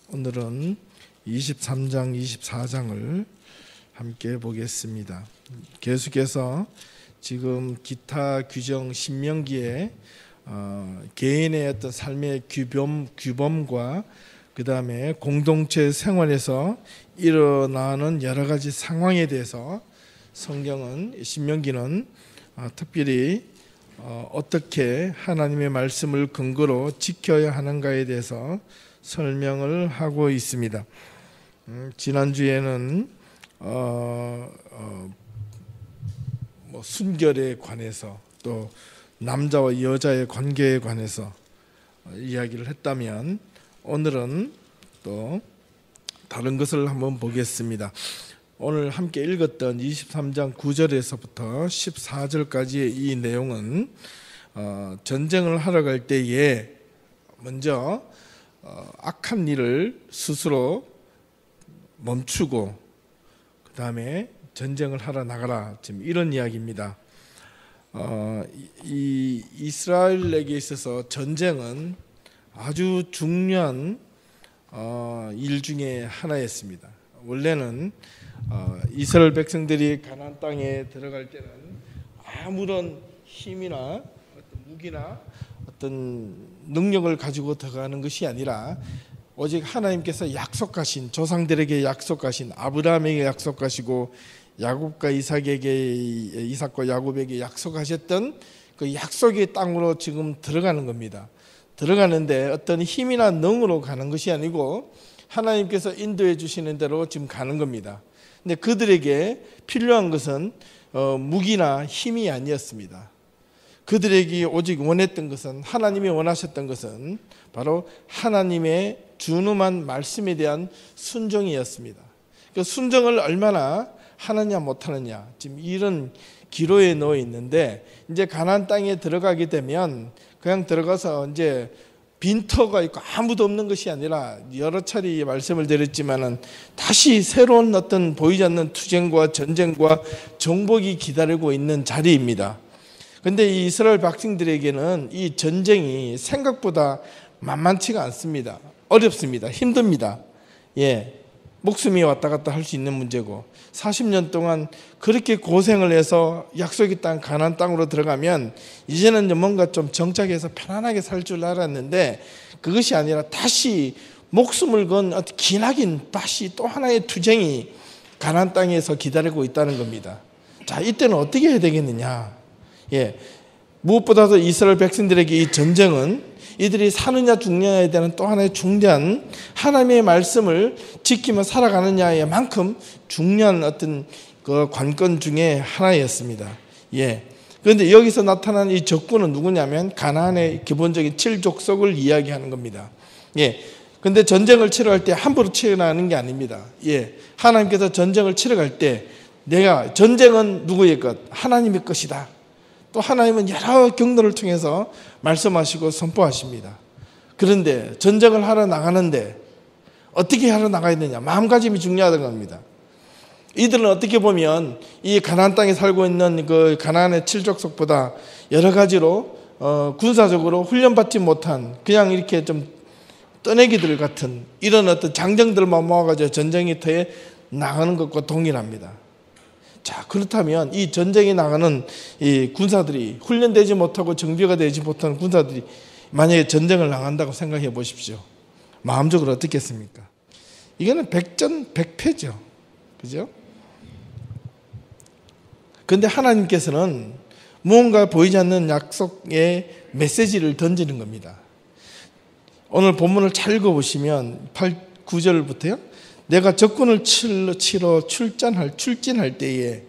오늘은 23장, 24장을 함께 보겠습니다. 계속해서 지금 기타 규정 신명기에 개인의 어떤 삶의 규범과 그 다음에 공동체 생활에서 일어나는 여러 가지 상황에 대해서 성경은 신명기는 특별히 어떻게 하나님의 말씀을 근거로 지켜야 하는가에 대해서 설명을 하고 있습니다. 지난주에는 순결에 관해서 또 남자와 여자의 관계에 관해서 이야기를 했다면 오늘은 또 다른 것을 한번 보겠습니다. 오늘 함께 읽었던 23장 9절에서부터 14절까지의 이 내용은 전쟁을 하러 갈 때에 먼저 악한 일을 스스로 멈추고 그 다음에 전쟁을 하러 나가라, 지금 이런 이야기입니다. 이 이스라엘에게 있어서 전쟁은 아주 중요한 일 중에 하나였습니다. 원래는 이스라엘 백성들이 가나안 땅에 들어갈 때는 아무런 힘이나 어떤 무기나 어떤 능력을 가지고 들어가는 것이 아니라 오직 하나님께서 약속하신, 조상들에게 약속하신, 아브라함에게 약속하시고 야곱과 이삭과 야곱에게 약속하셨던 그 약속의 땅으로 지금 들어가는 겁니다. 들어가는데 어떤 힘이나 능으로 가는 것이 아니고 하나님께서 인도해 주시는 대로 지금 가는 겁니다. 근데 그들에게 필요한 것은 무기나 힘이 아니었습니다. 그들에게 오직 원했던 것은, 하나님이 원하셨던 것은 바로 하나님의 준엄한 말씀에 대한 순종이었습니다. 그 순종을 얼마나 하느냐 못하느냐, 지금 이런 기로에 놓여 있는데, 이제 가나안 땅에 들어가게 되면 그냥 들어가서 이제 빈터가 있고 아무도 없는 것이 아니라, 여러 차례 말씀을 드렸지만은 다시 새로운 어떤 보이지 않는 투쟁과 전쟁과 정복이 기다리고 있는 자리입니다. 그런데 이 이스라엘 백성들에게는 이 전쟁이 생각보다 만만치가 않습니다. 어렵습니다. 힘듭니다. 목숨이 왔다 갔다 할 수 있는 문제고, 40년 동안 그렇게 고생을 해서 약속의 땅 가나안 땅으로 들어가면 이제는 뭔가 좀 정착해서 편안하게 살 줄 알았는데, 그것이 아니라 다시 목숨을 건 기나긴 밭이, 또 하나의 투쟁이 가나안 땅에서 기다리고 있다는 겁니다. 자, 이때는 어떻게 해야 되겠느냐? 무엇보다도 이스라엘 백성들에게 이 전쟁은 이들이 사느냐 죽느냐에 대한 또 하나의 중대한, 하나님의 말씀을 지키며 살아가느냐에 만큼 중요한 어떤 그 관건 중에 하나였습니다. 그런데 여기서 나타난 이 적군은 누구냐면 가나안의 기본적인 7족속을 이야기하는 겁니다. 그런데 전쟁을 치러갈 때 함부로 치러가는 게 아닙니다. 하나님께서 전쟁을 치러갈 때 내가, 전쟁은 누구의 것? 하나님의 것이다. 또 하나님은 여러 경로를 통해서 말씀하시고 선포하십니다. 그런데 전쟁을 하러 나가는데 어떻게 하러 나가야 되냐? 마음가짐이 중요하다는 겁니다. 이들은 어떻게 보면 이 가나안 땅에 살고 있는 그 가나안의 7족속보다 여러 가지로 군사적으로 훈련받지 못한, 그냥 이렇게 좀 떠내기들 같은 이런 어떤 장정들만 모아가지고 전쟁터에 나가는 것과 동일합니다. 자, 그렇다면 이 전쟁에 나가는 이 군사들이, 훈련되지 못하고 정비가 되지 못한 군사들이 만약에 전쟁을 나간다고 생각해 보십시오. 마음적으로 어떻겠습니까? 이거는 백전백패죠. 그죠? 그런데 하나님께서는 무언가 보이지 않는 약속의 메시지를 던지는 겁니다. 오늘 본문을 잘 읽어보시면 9절부터요. 내가 적군을 치러 출진할 때에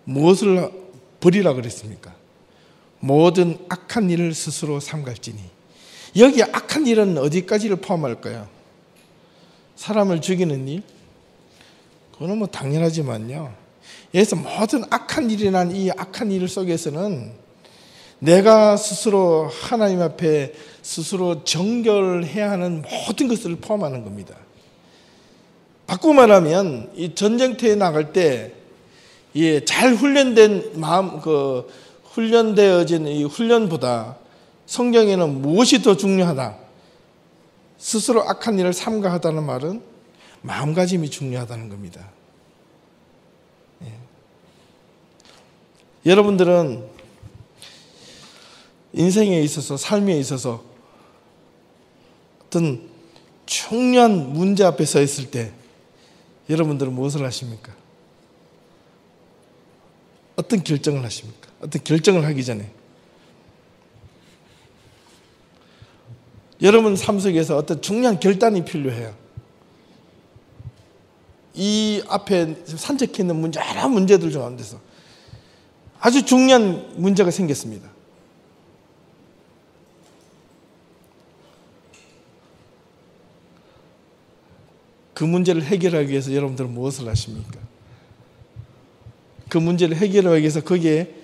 무엇을 버리라 그랬습니까? 모든 악한 일을 스스로 삼갈지니. 여기 악한 일은 어디까지를 포함할까요? 사람을 죽이는 일? 그거는 뭐 당연하지만요. 여기서 모든 악한 일이란 이 악한 일 속에서는 내가 스스로 하나님 앞에 스스로 정결해야 하는 모든 것을 포함하는 겁니다. 바꾸고 말하면 이 전쟁터에 나갈 때 잘 훈련된 마음, 훈련되어진 이 훈련보다 성경에는 무엇이 더 중요하다? 스스로 악한 일을 삼가하다는 말은 마음가짐이 중요하다는 겁니다. 예. 여러분들은 인생에 있어서, 삶에 있어서 어떤 중요한 문제 앞에 서 있을 때 여러분들은 무엇을 하십니까? 어떤 결정을 하십니까? 어떤 결정을 하기 전에 여러분 삶 속에서 어떤 중요한 결단이 필요해요. 이 앞에 산적해 있는 문제, 여러 문제들 가운데서 아주 중요한 문제가 생겼습니다. 그 문제를 해결하기 위해서 여러분들은 무엇을 하십니까? 그 문제를 해결하기 위해서 거기에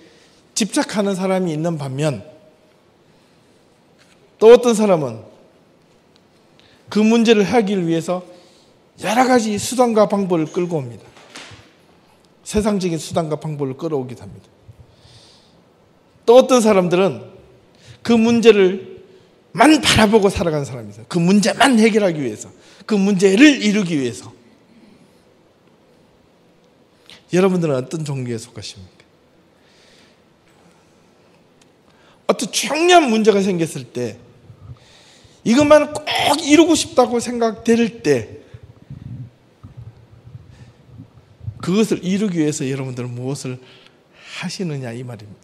집착하는 사람이 있는 반면 또 어떤 사람은 그 문제를 해결하기 위해서 여러 가지 수단과 방법을 끌고 옵니다. 세상적인 수단과 방법을 끌어오기도 합니다. 또 어떤 사람들은 그 문제를만 바라보고 살아가는 사람이 있어요. 그 문제만 해결하기 위해서, 그 문제를 이루기 위해서. 여러분들은 어떤 종류에 속하십니까? 어떤 중요한 문제가 생겼을 때 이것만 꼭 이루고 싶다고 생각될 때 그것을 이루기 위해서 여러분들은 무엇을 하시느냐 이 말입니다.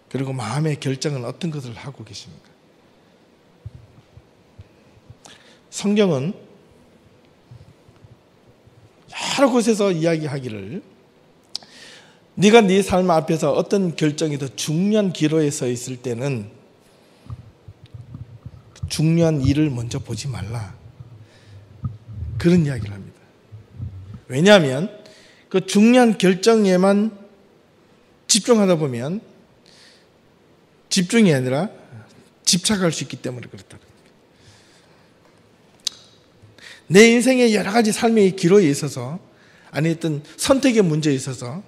그리고 마음의 결정은 어떤 것을 하고 계십니까? 성경은 여러 곳에서 이야기하기를 네가 네 삶 앞에서 어떤 결정이 더 중요한 기로에 서 있을 때는 중요한 일을 먼저 보지 말라, 그런 이야기를 합니다. 왜냐하면 그 중요한 결정에만 집중하다 보면 집중이 아니라 집착할 수 있기 때문에 그렇다. 내 인생의 여러 가지 삶의 기로에 있어서, 아니 어떤 선택의 문제에 있어서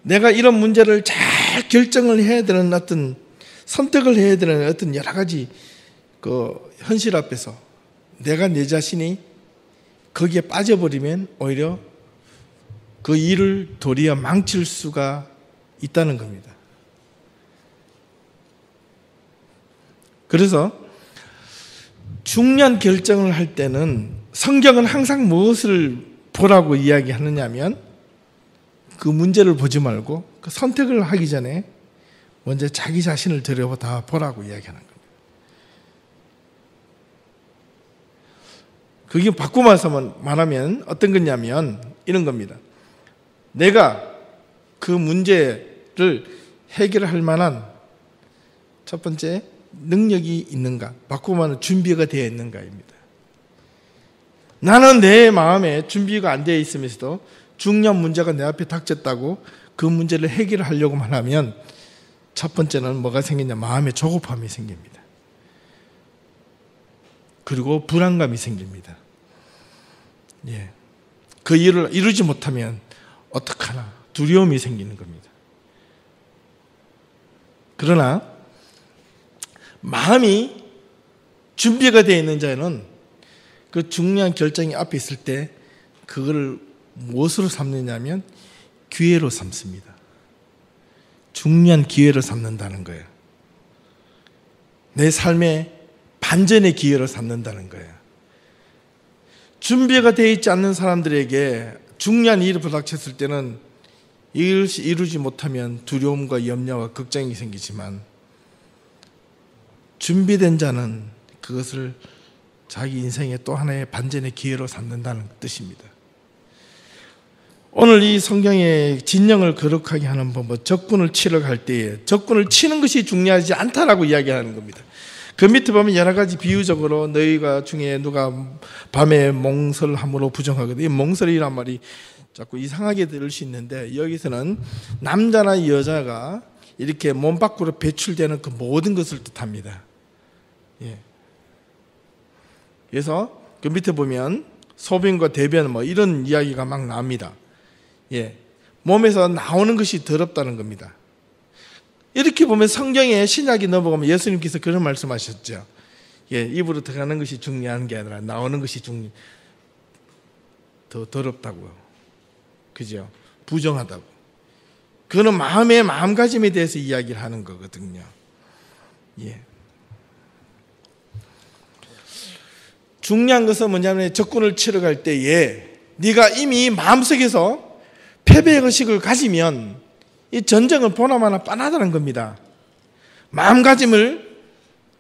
내가 이런 문제를 잘 결정을 해야 되는, 어떤 선택을 해야 되는 어떤 여러 가지 그 현실 앞에서 내가 내 자신이 거기에 빠져버리면 오히려 그 일을 도리어 망칠 수가 있다는 겁니다. 그래서 중요한 결정을 할 때는 성경은 항상 무엇을 보라고 이야기하느냐 하면 그 문제를 보지 말고 그 선택을 하기 전에 먼저 자기 자신을 들여다 보라고 이야기하는 겁니다. 그게 바꾸면서 말하면 어떤 거냐면 이런 겁니다. 내가 그 문제를 해결할 만한 첫 번째 능력이 있는가, 바꾸면 준비가 되어 있는가입니다. 나는 내 마음에 준비가 안 되어 있으면서도 중요한 문제가 내 앞에 닥쳤다고 그 문제를 해결하려고만 하면 첫 번째는 뭐가 생기냐, 마음의 조급함이 생깁니다. 그리고 불안감이 생깁니다. 예. 그 일을 이루지 못하면 어떡하나 두려움이 생기는 겁니다. 그러나 마음이 준비가 되어 있는 자는 그 중요한 결정이 앞에 있을 때 그거를 무엇으로 삼느냐면 기회로 삼습니다. 중요한 기회로 삼는다는 거예요. 내 삶의 반전의 기회로 삼는다는 거예요. 준비가 되어 있지 않는 사람들에게 중요한 일을 부닥쳤을 때는 이것이 이루지 못하면 두려움과 염려와 걱정이 생기지만 준비된 자는 그것을 자기 인생의 또 하나의 반전의 기회로 삼는다는 뜻입니다. 오늘 이 성경의 진영을 거룩하게 하는 법은 적군을 치러 갈 때에 적군을 치는 것이 중요하지 않다라고 이야기하는 겁니다. 그 밑에 보면 여러 가지 비유적으로 너희가 중에 누가 밤에 몽설함으로 부정하거든. 이 몽설이란 말이 자꾸 이상하게 들을 수 있는데 여기서는 남자나 여자가 이렇게 몸 밖으로 배출되는 그 모든 것을 뜻합니다. 예. 그래서 그 밑에 보면 소변과 대변 뭐 이런 이야기가 막 나옵니다. 예. 몸에서 나오는 것이 더럽다는 겁니다. 이렇게 보면 성경에 신약이 넘어가면 예수님께서 그런 말씀하셨죠. 입으로 들어가는 것이 중요한 게 아니라 나오는 것이 더 더럽다고요. 그죠? 부정하다고. 그거는 마음의 마음가짐에 대해서 이야기를 하는 거거든요. 예. 중요한 것은 뭐냐면 적군을 치러 갈 때에 네가 이미 마음속에서 패배의 의식을 가지면 이 전쟁을 보나마나 뻔하다는 겁니다. 마음가짐을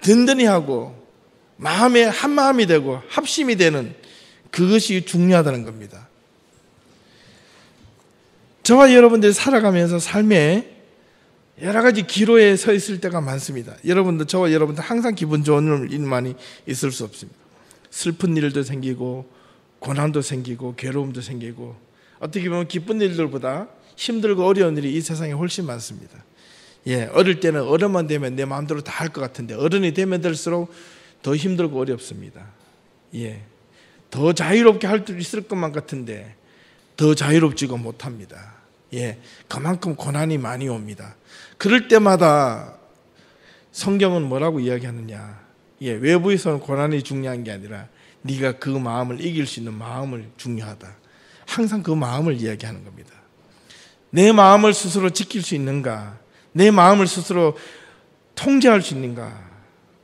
든든히 하고 마음에 한마음이 되고 합심이 되는 그것이 중요하다는 겁니다. 저와 여러분들이 살아가면서 삶에 여러 가지 기로에 서 있을 때가 많습니다. 여러분들, 저와 여러분들 항상 기분 좋은 일만이 있을 수 없습니다. 슬픈 일도 생기고 고난도 생기고 괴로움도 생기고 어떻게 보면 기쁜 일들보다 힘들고 어려운 일이 이 세상에 훨씬 많습니다. 어릴 때는 어른만 되면 내 마음대로 다 할 것 같은데 어른이 되면 될수록 더 힘들고 어렵습니다. 더 자유롭게 할 수 있을 것만 같은데 더 자유롭지가 못합니다. 그만큼 고난이 많이 옵니다. 그럴 때마다 성경은 뭐라고 이야기하느냐? 외부에서는 고난이 중요한 게 아니라 네가 그 마음을 이길 수 있는 마음을 중요하다. 항상 그 마음을 이야기하는 겁니다. 내 마음을 스스로 지킬 수 있는가? 내 마음을 스스로 통제할 수 있는가?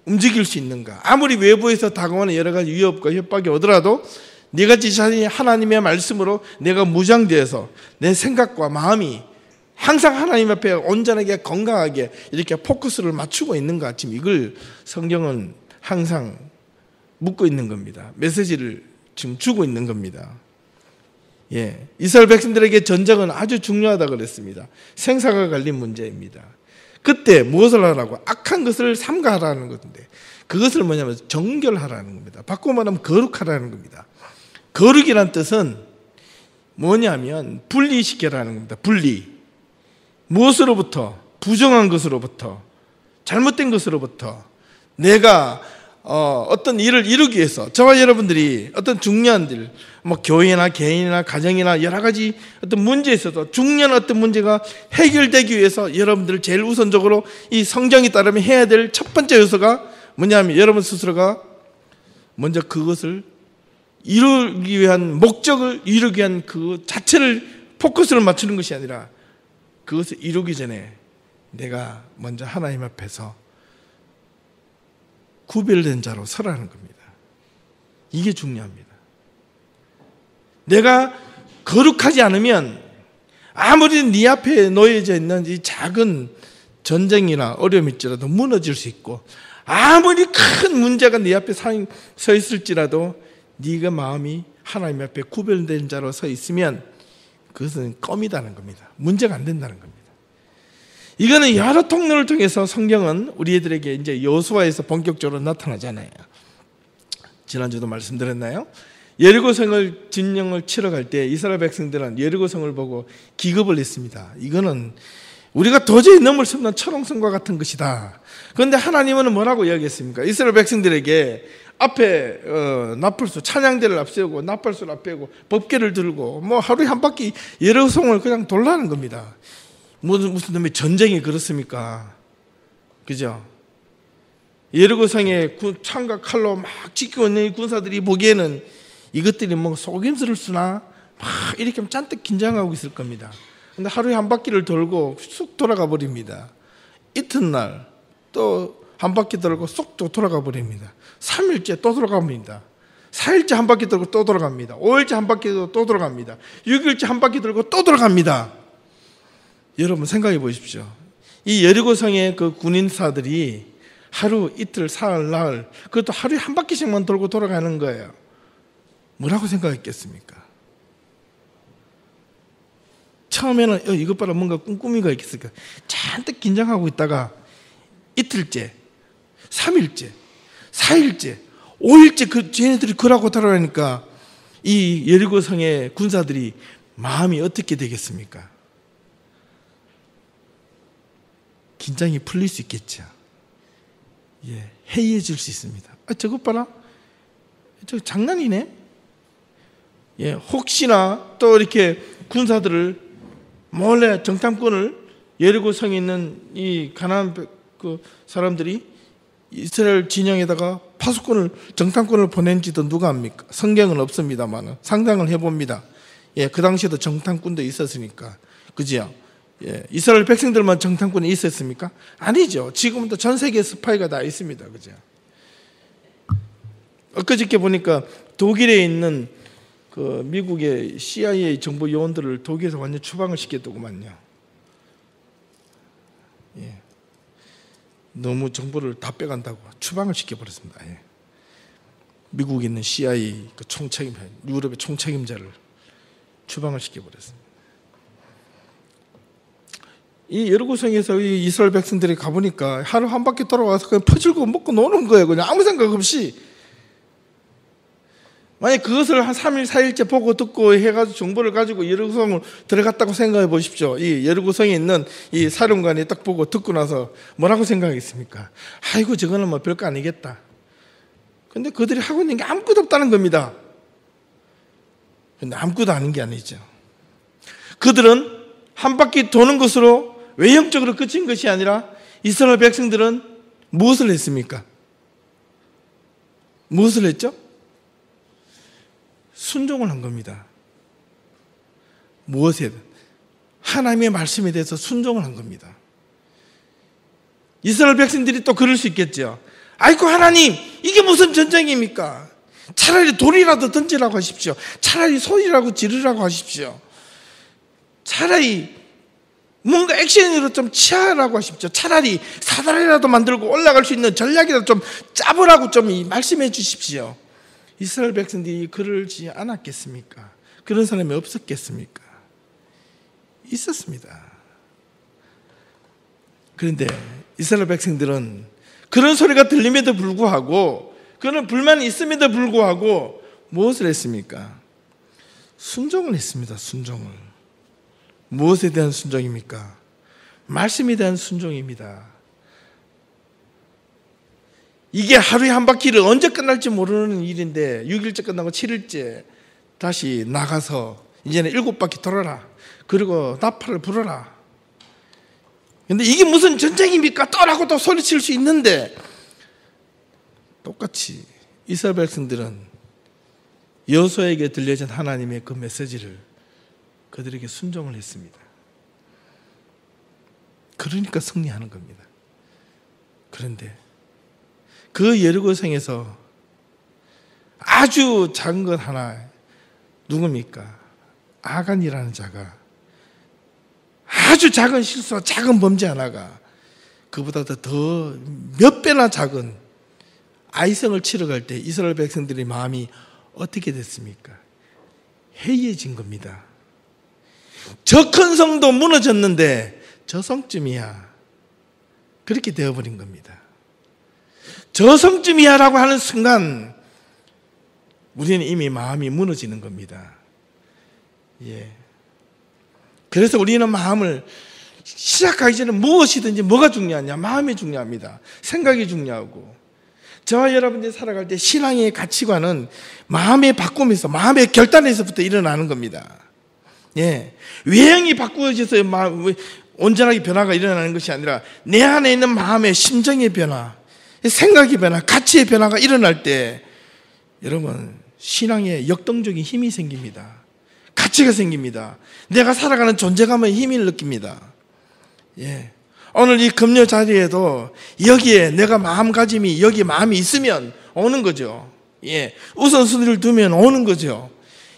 움직일 수 있는가? 아무리 외부에서 다가오는 여러 가지 위협과 협박이 오더라도 네가 자신이 하나님의 말씀으로 내가 무장되어서 내 생각과 마음이 항상 하나님 앞에 온전하게 건강하게 이렇게 포커스를 맞추고 있는가? 지금 이걸 성경은 항상 묻고 있는 겁니다. 메시지를 지금 주고 있는 겁니다. 이스라엘 백성들에게 전쟁은 아주 중요하다고 그랬습니다. 생사가 걸린 문제입니다. 그때 무엇을 하라고? 악한 것을 삼가하라는 건데 그것을 뭐냐면 정결하라는 겁니다. 바꾸고 말하면 거룩하라는 겁니다. 거룩이란 뜻은 뭐냐면 분리시켜라는 겁니다. 분리. 무엇으로부터? 부정한 것으로부터, 잘못된 것으로부터. 내가 어떤 일을 이루기 위해서 저와 여러분들이 어떤 중요한 일, 교회나 개인이나 가정이나 여러 가지 어떤 문제에 있어서 중요한 어떤 문제가 해결되기 위해서 여러분들 제일 우선적으로 이 성경에 따르면 해야 될 첫 번째 요소가 뭐냐면 여러분 스스로가 먼저 그것을 이루기 위한 목적을 이루기 위한 그 자체를 포커스를 맞추는 것이 아니라 그것을 이루기 전에 내가 먼저 하나님 앞에서 구별된 자로 서라는 겁니다. 이게 중요합니다. 내가 거룩하지 않으면 아무리 네 앞에 놓여져 있는 이 작은 전쟁이나 어려움일지라도 무너질 수 있고 아무리 큰 문제가 네 앞에 서 있을지라도 네가 마음이 하나님 앞에 구별된 자로 서 있으면 그것은 껌이다는 겁니다. 문제가 안 된다는 겁니다. 이거는 여러 통로를 통해서 성경은 우리들에게 이제 여호수아에서 본격적으로 나타나잖아요. 지난주도 말씀드렸나요? 여리고성을 진영을 치러 갈 때 이스라엘 백성들은 여리고성을 보고 기겁을 했습니다. 이거는 우리가 도저히 넘을 수 없는 철옹성과 같은 것이다. 그런데 하나님은 뭐라고 이야기했습니까? 이스라엘 백성들에게 앞에 나팔수 찬양대를 앞세우고 나팔수를 앞세우고 법궤를 들고 하루에 한 바퀴 여리고성을 그냥 돌라는 겁니다. 무슨 놈의 전쟁이 그렇습니까? 그죠? 여리고성에 창과 칼로 막 지키고 있는 군사들이 보기에는 이것들이 속임수를 쓰나 막 이렇게 잔뜩 긴장하고 있을 겁니다. 근데 하루에 한 바퀴를 돌고 쑥 돌아가 버립니다. 이튿날 또 한 바퀴 돌고 쏙 돌아가 버립니다. 3일째 또 돌아갑니다. 4일째 한 바퀴 돌고 또 돌아갑니다. 5일째 한 바퀴 돌고 또 돌아갑니다. 6일째 한 바퀴 돌고 또 돌아갑니다. 여러분 생각해 보십시오. 이 여리고성의 그 군인사들이 하루, 이틀, 사흘, 나흘 그것도 하루에 한 바퀴씩만 돌고 돌아가는 거예요. 뭐라고 생각했겠습니까? 처음에는 이것 봐라 뭔가 꿍꿍이가 있겠을까 잔뜩 긴장하고 있다가 이틀째, 3일째, 4일째, 5일째 쟤네들이 그러고 돌아가니까 이 여리고성의 군사들이 마음이 어떻게 되겠습니까? 긴장이 풀릴 수 있겠죠. 해이해질 수 있습니다. 저것 봐라. 저 장난이네. 혹시나 또 이렇게 군사들을 몰래 정탐꾼을 여리고성에 있는 이 가나안 그 사람들이 이스라엘 진영에다가 파수꾼을, 정탐꾼을 보낸지도 누가 압니까? 성경은 없습니다만 상상을 해봅니다. 예, 그 당시에도 정탐꾼도 있었으니까. 그죠? 예, 이스라엘 백성들만 정탐꾼이 있었습니까? 아니죠. 지금도 전 세계 스파이가 다 있습니다. 그죠? 엊그저께 보니까 독일에 있는 그 미국의 CIA 정보 요원들을 독일에서 완전 추방을 시켰더구만요. 예. 너무 정보를 다 빼간다고 추방을 시켜버렸습니다. 예. 미국에 있는 CIA 그 총책임, 유럽의 총책임자를 추방을 시켜버렸습니다. 이 여리고성에서 이 이스라엘 백성들이 가보니까 하루 한 바퀴 돌아와서 그냥 퍼질고 먹고 노는 거예요. 그냥 아무 생각 없이. 만약 그것을 한 3일, 4일째 보고 듣고 해가지고 정보를 가지고 여리고성을 들어갔다고 생각해 보십시오. 이 여리고성에 있는 이 사령관이 딱 보고 듣고 나서 뭐라고 생각했습니까? 아이고, 저거는 뭐 별거 아니겠다. 근데 그들이 하고 있는 게 아무것도 없다는 겁니다. 근데 아무것도 아닌 게 아니죠. 그들은 한 바퀴 도는 것으로 외형적으로 그친 것이 아니라 이스라엘 백성들은 무엇을 했습니까? 무엇을 했죠? 순종을 한 겁니다. 무엇에든 하나님의 말씀에 대해서 순종을 한 겁니다. 이스라엘 백성들이 또 그럴 수 있겠죠. 아이고, 하나님, 이게 무슨 전쟁입니까? 차라리 돌이라도 던지라고 하십시오. 차라리 소리라고 지르라고 하십시오. 차라리 뭔가 액션으로 좀 취하라고 하십시오. 차라리 사다리라도 만들고 올라갈 수 있는 전략이라도 좀 짜보라고 좀 말씀해 주십시오. 이스라엘 백성들이 그러지 않았겠습니까? 그런 사람이 없었겠습니까? 있었습니다. 그런데 이스라엘 백성들은 그런 소리가 들림에도 불구하고, 그런 불만이 있음에도 불구하고 무엇을 했습니까? 순종을 했습니다. 순종을. 무엇에 대한 순종입니까? 말씀에 대한 순종입니다. 이게 하루에 한 바퀴를 언제 끝날지 모르는 일인데 6일째 끝나고 7일째 다시 나가서 이제는 7바퀴 돌아라. 그리고 나팔을 불어라. 근데 이게 무슨 전쟁입니까? 떠라고 또 소리칠 수 있는데, 똑같이 이스라엘 백성들은 여호수아에게 들려진 하나님의 그 메시지를 그들에게 순종을 했습니다. 그러니까 승리하는 겁니다. 그런데 그 여리고성에서 아주 작은 것 하나, 누굽니까? 아간이라는 자가 아주 작은 실수와 작은 범죄 하나가 그보다 더 몇 배나 작은 아이성을 치러 갈 때 이스라엘 백성들의 마음이 어떻게 됐습니까? 해이해진 겁니다. 저 큰 성도 무너졌는데 저 성쯤이야. 그렇게 되어버린 겁니다. 저 성쯤이야 라고 하는 순간 우리는 이미 마음이 무너지는 겁니다. 예. 그래서 우리는 마음을 시작하기 전에 무엇이든지 뭐가 중요하냐? 마음이 중요합니다. 생각이 중요하고. 저와 여러분들이 살아갈 때 신앙의 가치관은 마음의 바꿈에서, 마음의 결단에서부터 일어나는 겁니다. 예. 외형이 바꾸어져서 온전하게 변화가 일어나는 것이 아니라 내 안에 있는 마음의 심정의 변화, 생각의 변화, 가치의 변화가 일어날 때 여러분 신앙에 역동적인 힘이 생깁니다. 가치가 생깁니다. 내가 살아가는 존재감의 힘을 느낍니다. 예. 오늘 이 금요 자리에도 여기에 내가 마음가짐이, 여기 마음이 있으면 오는 거죠. 예. 우선순위를 두면 오는 거죠.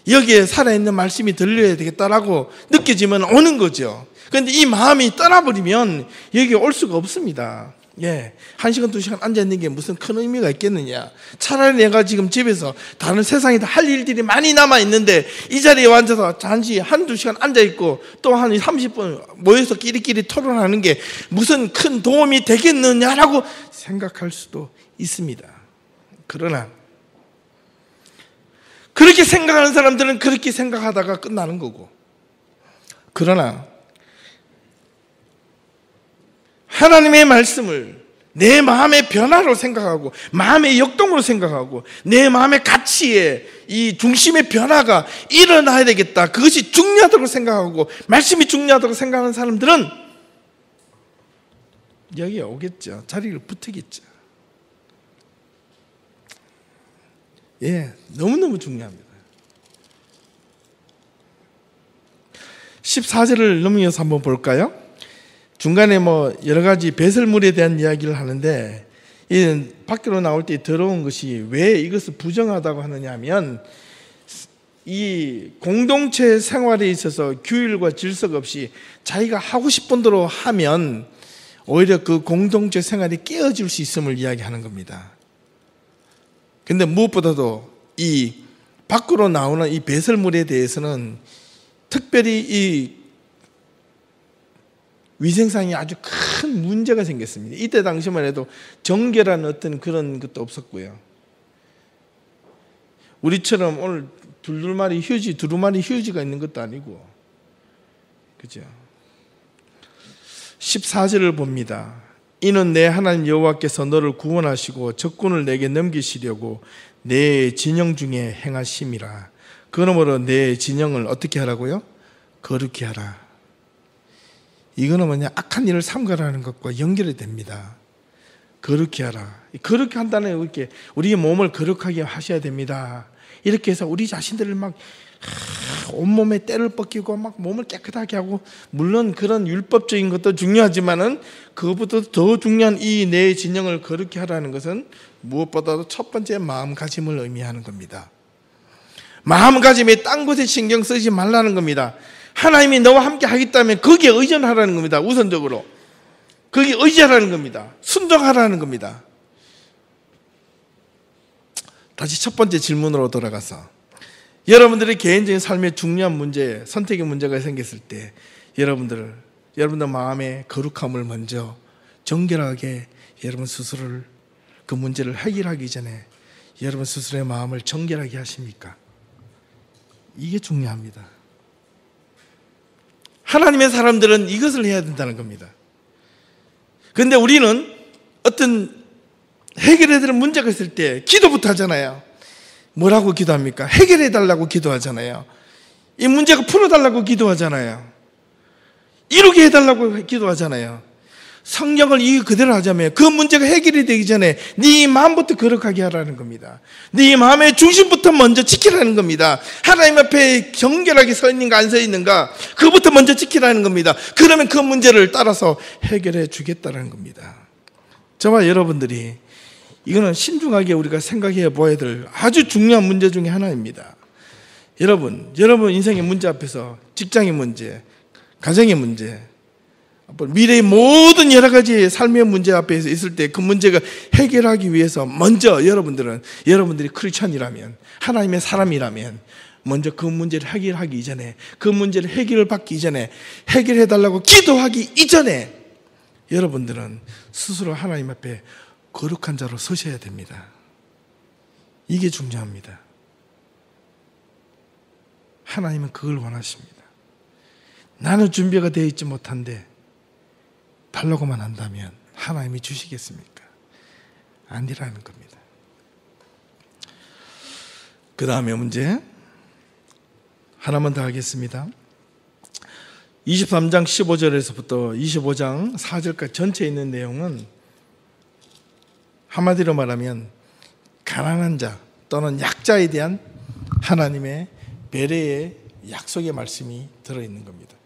여기에 살아있는 말씀이 들려야 되겠다라고 느껴지면 오는 거죠. 그런데 이 마음이 떠나버리면 여기에 올 수가 없습니다. 예, 1시간, 2시간 앉아있는 게 무슨 큰 의미가 있겠느냐. 차라리 내가 지금 집에서 다른 세상에 할 일들이 많이 남아있는데 이 자리에 앉아서 잠시 1-2시간 앉아있고 또 한 30분 모여서 끼리끼리 토론하는 게 무슨 큰 도움이 되겠느냐라고 생각할 수도 있습니다. 그러나 그렇게 생각하는 사람들은 그렇게 생각하다가 끝나는 거고, 그러나 하나님의 말씀을 내 마음의 변화로 생각하고 마음의 역동으로 생각하고 내 마음의 가치에 이 중심의 변화가 일어나야 되겠다, 그것이 중요하다고 생각하고 말씀이 중요하다고 생각하는 사람들은 여기에 오겠죠. 자리를 붙이겠죠. 예, 너무너무 중요합니다. 14절을 넘겨서 한번 볼까요? 중간에 뭐 여러 가지 배설물에 대한 이야기를 하는데, 이 밖으로 나올 때 더러운 것이 왜 이것을 부정하다고 하느냐 하면, 이 공동체 생활에 있어서 규율과 질서가 없이 자기가 하고 싶은 대로 하면 오히려 그 공동체 생활이 깨어질 수 있음을 이야기하는 겁니다. 근데 무엇보다도 이 밖으로 나오는 이 배설물에 대해서는 특별히 이 위생상이 아주 큰 문제가 생겼습니다. 이때 당시만 해도 정결한 어떤 그런 것도 없었고요. 우리처럼 오늘 두루마리 휴지가 있는 것도 아니고, 그죠? 14절을 봅니다. 이는 내 하나님 여호와께서 너를 구원하시고 적군을 내게 넘기시려고 내 진영 중에 행하심이라. 그러므로 내 진영을 어떻게 하라고요? 거룩히 하라. 이거는 뭐냐? 악한 일을 삼가라는 것과 연결이 됩니다. 거룩히 하라. 거룩히 한다는 이렇게 우리의 몸을 거룩하게 하셔야 됩니다. 이렇게 해서 우리 자신들을 막 온몸에 때를 벗기고 막 몸을 깨끗하게 하고, 물론 그런 율법적인 것도 중요하지만은 그것보다 더 중요한 이 내 진영을 거룩히 하라는 것은 무엇보다도 첫 번째 마음가짐을 의미하는 겁니다. 마음가짐에 딴 곳에 신경 쓰지 말라는 겁니다. 하나님이 너와 함께 하겠다면 거기에 의존하라는 겁니다. 우선적으로 거기에 의지하라는 겁니다. 순종하라는 겁니다. 다시 첫 번째 질문으로 돌아가서, 여러분들의 개인적인 삶에 중요한 문제, 선택의 문제가 생겼을 때 여러분들 마음의 거룩함을 먼저 정결하게 여러분 스스로를 그 문제를 해결하기 전에 여러분 스스로의 마음을 정결하게 하십니까? 이게 중요합니다. 하나님의 사람들은 이것을 해야 된다는 겁니다. 그런데 우리는 어떤 해결해야 되는 문제가 있을 때 기도부터 하잖아요. 뭐라고 기도합니까? 해결해 달라고 기도하잖아요. 이 문제가 풀어달라고 기도하잖아요. 이루게 해달라고 기도하잖아요. 성경을 이 그대로 하자면 그 문제가 해결이 되기 전에 네 마음부터 거룩하게 하라는 겁니다. 네 마음의 중심부터 먼저 지키라는 겁니다. 하나님 앞에 정결하게 서 있는가 안 서 있는가 그것부터 먼저 지키라는 겁니다. 그러면 그 문제를 따라서 해결해 주겠다는 겁니다. 저와 여러분들이 이거는 신중하게 우리가 생각해 보아야 될 아주 중요한 문제 중에 하나입니다. 여러분 인생의 문제 앞에서 직장의 문제, 가정의 문제, 미래의 모든 여러 가지 삶의 문제 앞에 있을 때 그 문제가 해결하기 위해서 먼저 여러분들이 크리스천이라면, 하나님의 사람이라면 먼저 그 문제를 해결하기 이전에, 그 문제를 해결을 받기 이전에, 해결해 달라고 기도하기 이전에 여러분들은 스스로 하나님 앞에 거룩한 자로 서셔야 됩니다. 이게 중요합니다. 하나님은 그걸 원하십니다. 나는 준비가 되어 있지 못한데 달라고만 한다면 하나님이 주시겠습니까? 아니라는 겁니다. 그 다음에 문제 하나만 더 하겠습니다. 23장 15절에서부터 25장 4절까지 전체에 있는 내용은 한마디로 말하면 가난한 자 또는 약자에 대한 하나님의 배려의 약속의 말씀이 들어있는 겁니다.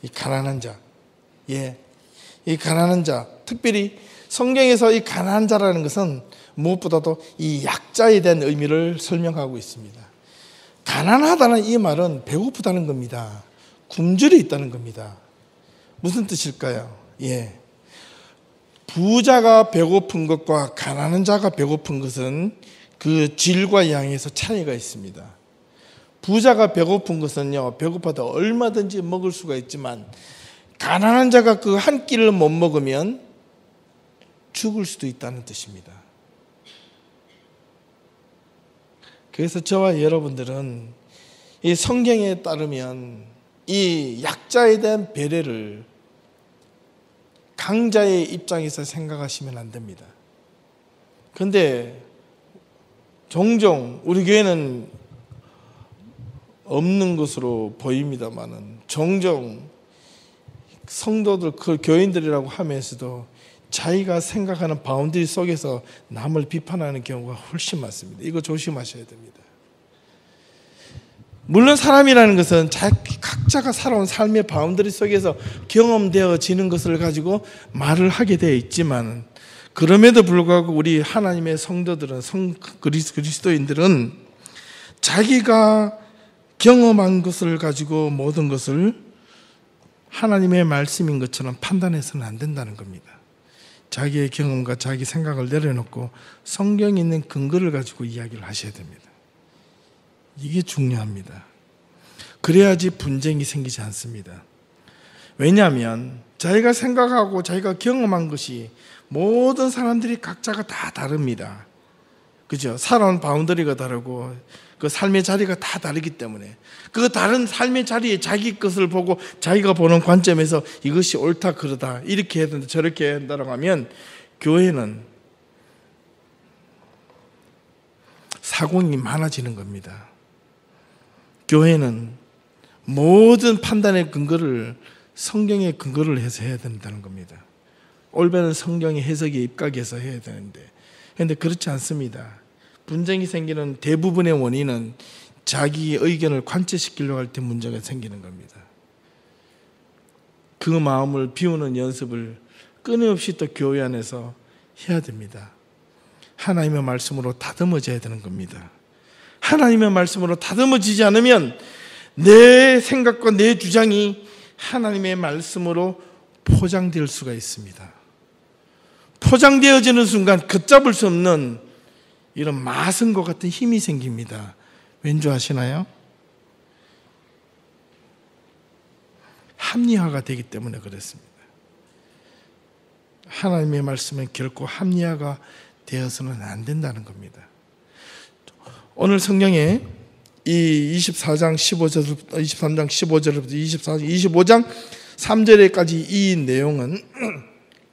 이 가난한 자, 이 가난한 자, 특별히 성경에서 이 가난한 자라는 것은 무엇보다도 이 약자에 대한 의미를 설명하고 있습니다. 가난하다는 이 말은 배고프다는 겁니다. 굶주려 있다는 겁니다. 무슨 뜻일까요? 부자가 배고픈 것과 가난한 자가 배고픈 것은 그 질과 양에서 차이가 있습니다. 부자가 배고픈 것은요, 배고파도 얼마든지 먹을 수가 있지만 가난한 자가 그 한 끼를 못 먹으면 죽을 수도 있다는 뜻입니다. 그래서 저와 여러분들은 이 성경에 따르면 이 약자에 대한 배려를 강자의 입장에서 생각하시면 안 됩니다. 그런데 종종 우리 교회는 없는 것으로 보입니다만은 종종 성도들, 그 교인들이라고 하면서도 자기가 생각하는 바운더리 속에서 남을 비판하는 경우가 훨씬 많습니다. 이거 조심하셔야 됩니다. 물론 사람이라는 것은 각자가 살아온 삶의 바운더리 속에서 경험되어지는 것을 가지고 말을 하게 되어 있지만, 그럼에도 불구하고 우리 하나님의 성도들은, 그리스도인들은 자기가 경험한 것을 가지고 모든 것을 하나님의 말씀인 것처럼 판단해서는 안 된다는 겁니다. 자기의 경험과 자기 생각을 내려놓고 성경에 있는 근거를 가지고 이야기를 하셔야 됩니다. 이게 중요합니다. 그래야지 분쟁이 생기지 않습니다. 왜냐하면 자기가 생각하고 자기가 경험한 것이 모든 사람들이 각자가 다 다릅니다. 그죠? 살아온 바운더리가 다르고 그 삶의 자리가 다 다르기 때문에 그 다른 삶의 자리에 자기 것을 보고 자기가 보는 관점에서 이것이 옳다 그러다, 이렇게 해야 된다 저렇게 해야 된다라고 하면 교회는 사공이 많아지는 겁니다. 교회는 모든 판단의 근거를 성경의 근거를 해서 해야 된다는 겁니다. 올바른 성경의 해석에 입각해서 해야 되는데, 그런데 그렇지 않습니다. 분쟁이 생기는 대부분의 원인은 자기 의견을 관철시키려고 할 때 문제가 생기는 겁니다. 그 마음을 비우는 연습을 끊임없이 또 교회 안에서 해야 됩니다. 하나님의 말씀으로 다듬어져야 되는 겁니다. 하나님의 말씀으로 다듬어지지 않으면 내 생각과 내 주장이 하나님의 말씀으로 포장될 수가 있습니다. 포장되어지는 순간 걷잡을 수 없는 이런 마성과 같은 힘이 생깁니다. 왠지 아시나요? 합리화가 되기 때문에 그렇습니다. 하나님의 말씀은 결코 합리화가 되어서는 안 된다는 겁니다. 오늘 성경에 이 23장 15절부터 25장 3절에까지 이 내용은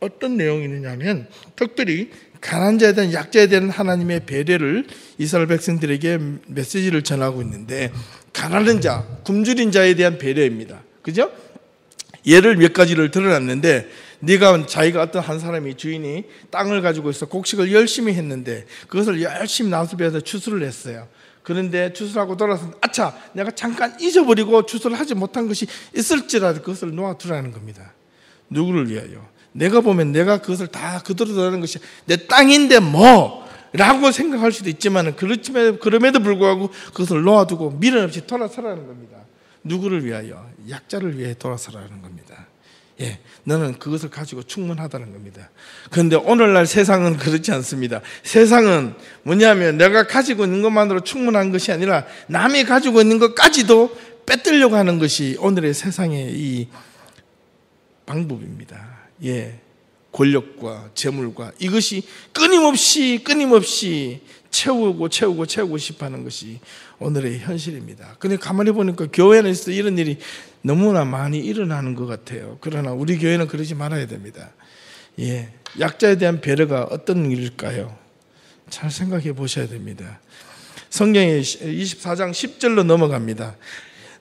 어떤 내용이냐면, 특별히 가난한 자에 대한, 약자에 대한 하나님의 배려를 이스라엘 백성들에게 메시지를 전하고 있는데, 가난한 자, 굶주린 자에 대한 배려입니다. 그죠? 예를 몇 가지를 들어놨는데, 자기가 어떤 한 사람이, 주인이 땅을 가지고 있어 곡식을 열심히 했는데 그것을 열심히 나수배해서 추수를 했어요. 그런데 추수하고 돌아서 아차, 내가 잠깐 잊어버리고 추수를 하지 못한 것이 있을지라도 그것을 놓아두라는 겁니다. 누구를 위하여? 내가 보면 내가 그것을 다 그대로 두라는 것이 내 땅인데 뭐 라고 생각할 수도 있지만, 그럼에도 불구하고 그것을 놓아두고 미련 없이 돌아서라는 겁니다. 누구를 위하여? 약자를 위해 돌아서라는 겁니다. 예, 너는 그것을 가지고 충분하다는 겁니다. 그런데 오늘날 세상은 그렇지 않습니다. 세상은 뭐냐면 내가 가지고 있는 것만으로 충분한 것이 아니라 남이 가지고 있는 것까지도 뺏으려고 하는 것이 오늘의 세상의 이 방법입니다. 예, 권력과 재물과 이것이 끊임없이 채우고 싶어하는 것이 오늘의 현실입니다. 그런데 가만히 보니까 교회 안에서 이런 일이 너무나 많이 일어나는 것 같아요. 그러나 우리 교회는 그러지 말아야 됩니다. 예, 약자에 대한 배려가 어떤 일일까요? 잘 생각해 보셔야 됩니다. 성경에 24장 10절로 넘어갑니다.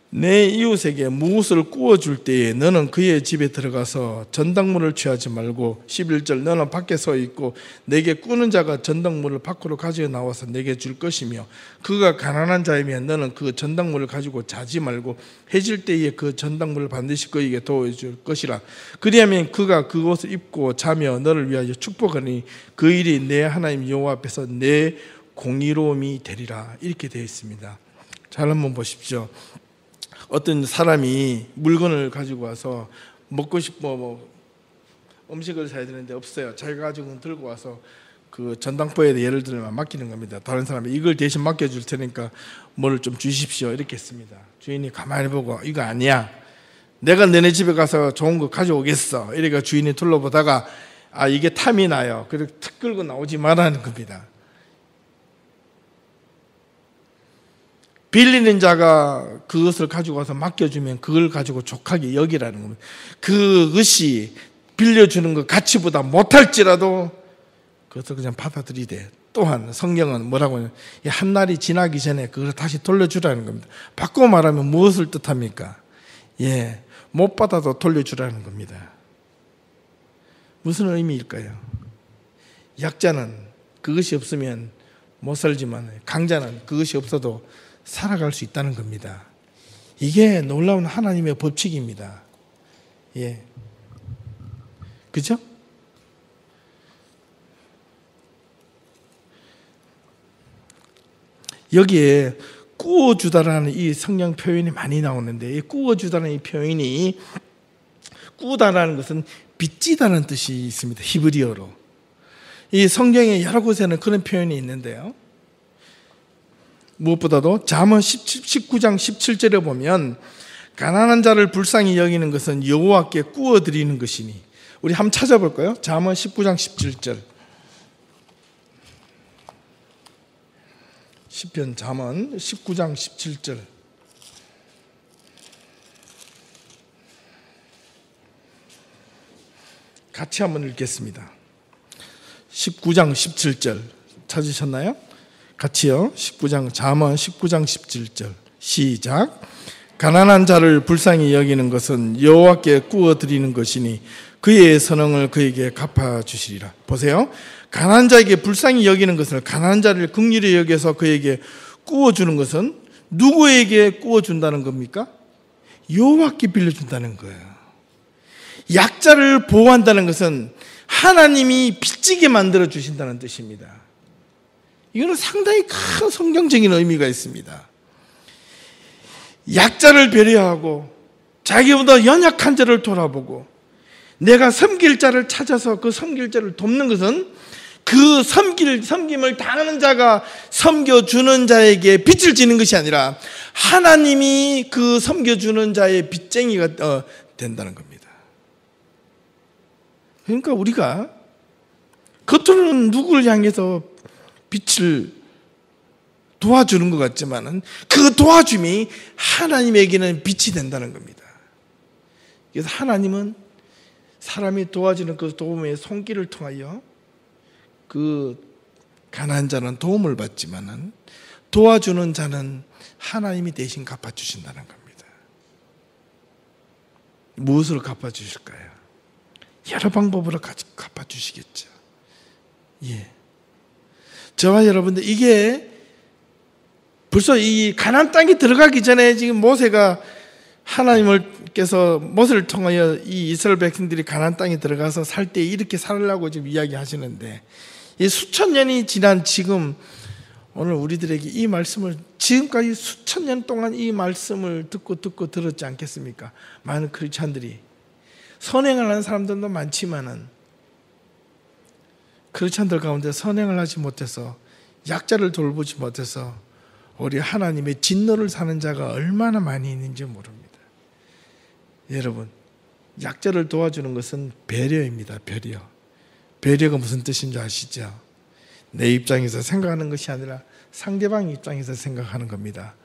내 이웃에게 무엇을 구워줄 때에 너는 그의 집에 들어가서 전당물을 취하지 말고, 11절 너는 밖에 서 있고 내게 꾸는 자가 전당물을 밖으로 가지고 나와서 내게 줄 것이며, 그가 가난한 자이면 너는 그 전당물을 가지고 자지 말고 해질 때에 그 전당물을 반드시 그에게 도와줄 것이라. 그리하면 그가 그것을 입고 자며 너를 위하여 축복하니 그 일이 내 하나님 여호와 앞에서 내 공의로움이 되리라. 이렇게 되어 있습니다. 잘 한번 보십시오. 어떤 사람이 물건을 가지고 와서 먹고 싶어 음식을 사야 되는데 없어요. 자기가 가지고 들고 와서 그 전당포에 예를 들면 맡기는 겁니다. 다른 사람이 이걸 대신 맡겨줄 테니까 뭐를 좀 주십시오. 이렇게 했습니다. 주인이 가만히 보고 이거 아니야, 내가 너네 집에 가서 좋은 거 가져오겠어. 이러니까 주인이 둘러보다가 이게 탐이 나요. 그래서 탁 끌고 나오지 말라는 겁니다. 빌리는 자가 그것을 가지고 와서 맡겨주면 그걸 가지고 족하게 여기라는 겁니다. 그것이 빌려주는 것 가치보다 못할지라도 그것을 그냥 받아들이되, 또한 성경은 뭐라고 하냐면 한 날이 지나기 전에 그걸 다시 돌려주라는 겁니다. 바꿔 말하면 무엇을 뜻합니까? 예, 못 받아도 돌려주라는 겁니다. 무슨 의미일까요? 약자는 그것이 없으면 못 살지만 강자는 그것이 없어도 살아갈 수 있다는 겁니다. 이게 놀라운 하나님의 법칙입니다. 예. 그죠? 여기에 꾸어주다라는 이 성경 표현이 많이 나오는데, 이 꾸어주다라는 이 표현이, 꾸다라는 것은 빚지다는 뜻이 있습니다. 히브리어로. 이 성경에 여러 곳에는 그런 표현이 있는데요, 무엇보다도 잠언 19장 17절에 보면 가난한 자를 불쌍히 여기는 것은 여호와께 꾸어드리는 것이니, 우리 한번 찾아볼까요? 잠언 19장 17절. 시편 잠언 19장 17절. 같이 한번 읽겠습니다. 19장 17절 찾으셨나요? 같이요. 잠언 19장 17절 시작. 가난한 자를 불쌍히 여기는 것은 여호와께 꾸어드리는 것이니 그의 선응을 그에게 갚아주시리라. 보세요. 가난한 자에게 불쌍히 여기는 것을, 가난한 자를 긍휼히 여겨서 그에게 꾸어주는 것은 누구에게 꾸어준다는 겁니까? 여호와께 빌려준다는 거예요. 약자를 보호한다는 것은 하나님이 빚지게 만들어 주신다는 뜻입니다. 이거는 상당히 큰 성경적인 의미가 있습니다. 약자를 배려하고 자기보다 연약한 자를 돌아보고 내가 섬길 자를 찾아서 그 섬길 자를 돕는 것은 그 섬김을 당하는 자가 섬겨주는 자에게 빚을 지는 것이 아니라 하나님이 그 섬겨주는 자의 빚쟁이가 된다는 겁니다. 그러니까 우리가 겉으로는 누구를 향해서 빚을 도와주는 것 같지만은 그 도와줌이 하나님에게는 빚이 된다는 겁니다. 그래서 하나님은 사람이 도와주는 그 도움의 손길을 통하여 그 가난한 자는 도움을 받지만은 도와주는 자는 하나님이 대신 갚아주신다는 겁니다. 무엇으로 갚아주실까요? 여러 방법으로 갚아주시겠죠. 예. 저와 여러분들, 이게 벌써 이 가나안 땅에 들어가기 전에 지금 모세가 하나님께서 모세를 통하여 이 이스라엘 백성들이 가나안 땅에 들어가서 살 때 이렇게 살으려고 지금 이야기하시는데, 이 수천 년이 지난 지금 오늘 우리들에게 이 말씀을, 지금까지 수천 년 동안 이 말씀을 듣고 들었지 않겠습니까? 많은 크리스찬들이 선행을 하는 사람들도 많지만은 크리스찬들 가운데 선행을 하지 못해서, 약자를 돌보지 못해서 우리 하나님의 진노를 사는 자가 얼마나 많이 있는지 모릅니다. 여러분, 약자를 도와주는 것은 배려입니다. 배려가 무슨 뜻인지 아시죠? 내 입장에서 생각하는 것이 아니라 상대방 입장에서 생각하는 겁니다.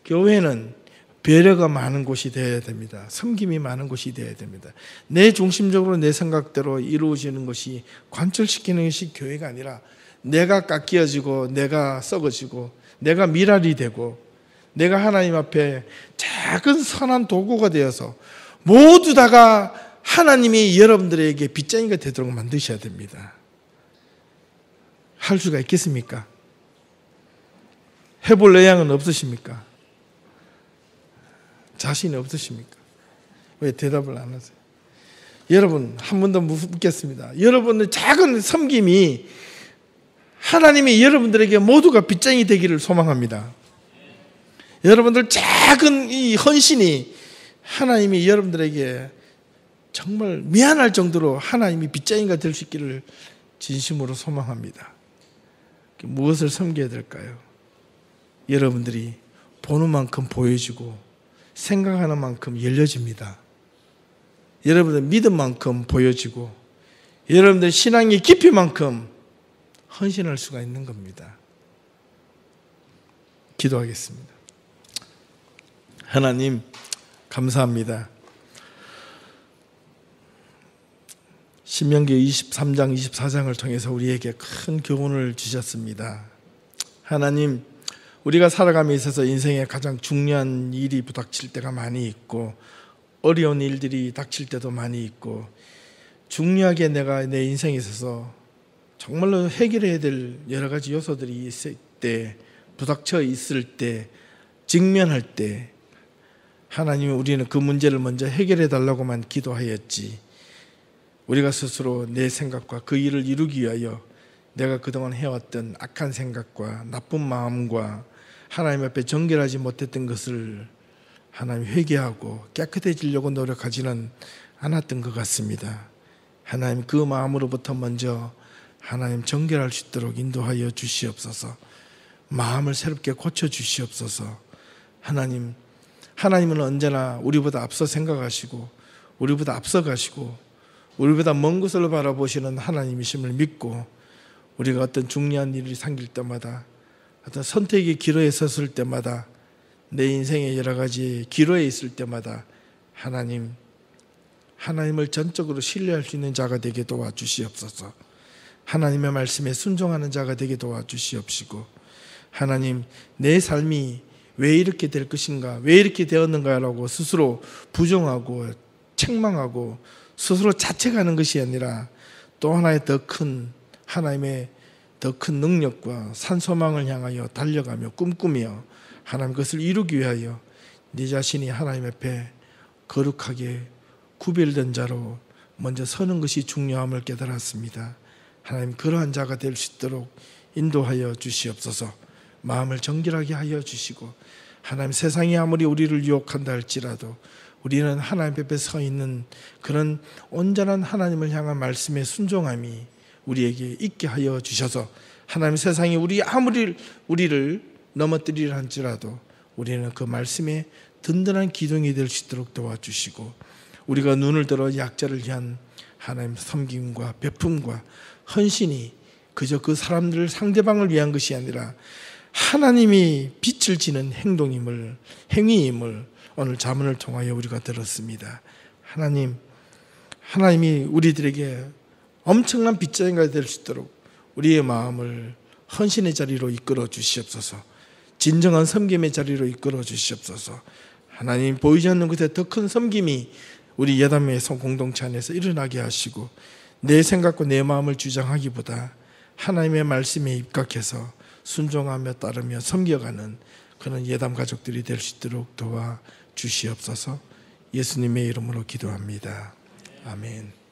교회는 배려가 많은 곳이 되어야 됩니다. 섬김이 많은 곳이 되어야 됩니다. 내 중심적으로 내 생각대로 이루어지는 것이, 관철시키는 것이 교회가 아니라 내가 깎여지고 내가 썩어지고 내가 미랄이 되고 내가 하나님 앞에 작은 선한 도구가 되어서 모두 다가 하나님이 여러분들에게 빚쟁이가 되도록 만드셔야 됩니다. 할 수가 있겠습니까? 해볼 의향은 없으십니까? 자신이 없으십니까? 왜 대답을 안 하세요? 여러분, 한 번 더 묻겠습니다. 여러분의 작은 섬김이 하나님이 여러분들에게 모두가 빚쟁이 되기를 소망합니다. 여러분들 작은 이 헌신이 하나님이 여러분들에게 정말 미안할 정도로 하나님이 빚쟁이가 될 수 있기를 진심으로 소망합니다. 무엇을 섬겨야 될까요? 여러분들이 보는 만큼 보여지고 생각하는 만큼 열려집니다. 여러분들 믿음 만큼 보여지고 여러분들 신앙의 깊이만큼 헌신할 수가 있는 겁니다. 기도하겠습니다. 하나님, 감사합니다. 신명기 23장 24장을 통해서 우리에게 큰 교훈을 주셨습니다. 하나님, 우리가 살아감에 있어서 인생에 가장 중요한 일이 부닥칠 때가 많이 있고 어려운 일들이 닥칠 때도 많이 있고 중요하게 내가 내 인생에 있어서 정말로 해결해야 될 여러 가지 요소들이 있을 때, 부닥쳐 있을 때, 직면할 때 하나님이 우리는 그 문제를 먼저 해결해 달라고만 기도하였지, 우리가 스스로 내 생각과 그 일을 이루기 위하여 내가 그동안 해왔던 악한 생각과 나쁜 마음과 하나님 앞에 정결하지 못했던 것을 하나님 회개하고 깨끗해지려고 노력하지는 않았던 것 같습니다. 하나님 그 마음으로부터 먼저 하나님 정결할 수 있도록 인도하여 주시옵소서. 마음을 새롭게 고쳐 주시옵소서. 하나님은 언제나 우리보다 앞서 생각하시고 우리보다 앞서 가시고 우리보다 먼 곳을 바라보시는 하나님이심을 믿고, 우리가 어떤 중요한 일이 생길 때마다, 어떤 선택의 기로에 섰을 때마다, 내 인생의 여러 가지 기로에 있을 때마다 하나님을 전적으로 신뢰할 수 있는 자가 되게 도와주시옵소서. 하나님의 말씀에 순종하는 자가 되게 도와주시옵시고, 하나님, 내 삶이 왜 이렇게 될 것인가, 왜 이렇게 되었는가라고 스스로 부정하고 책망하고 스스로 자책하는 것이 아니라 또 하나의 하나님의 더 큰 능력과 산소망을 향하여 달려가며 꿈꾸며 하나님 그것을 이루기 위하여 네 자신이 하나님 앞에 거룩하게 구별된 자로 먼저 서는 것이 중요함을 깨달았습니다. 하나님, 그러한 자가 될 수 있도록 인도하여 주시옵소서. 마음을 정결하게 하여 주시고, 하나님, 세상이 아무리 우리를 유혹한다 할지라도 우리는 하나님 앞에 서 있는 그런 온전한 하나님을 향한 말씀의 순종함이 우리에게 있게 하여 주셔서, 하나님, 세상이 아무리 우리를 넘어뜨리려 할지라도 우리는 그 말씀의 든든한 기둥이 될 수 있도록 도와주시고, 우리가 눈을 들어 약자를 위한 하나님 섬김과 베품과 헌신이 그저 그 사람들 상대방을 위한 것이 아니라 하나님이 빛을 지는 행위임을 오늘 자문을 통하여 우리가 들었습니다. 하나님이 우리들에게 엄청난 빗자루가 될 수 있도록 우리의 마음을 헌신의 자리로 이끌어 주시옵소서. 진정한 섬김의 자리로 이끌어 주시옵소서. 하나님, 보이지 않는 곳에 더 큰 섬김이 우리 예담의 공동체 안에서 일어나게 하시고, 내 생각과 내 마음을 주장하기보다 하나님의 말씀에 입각해서 순종하며 따르며 섬겨가는 그런 예담 가족들이 될 수 있도록 도와주시옵소서. 예수님의 이름으로 기도합니다. 아멘.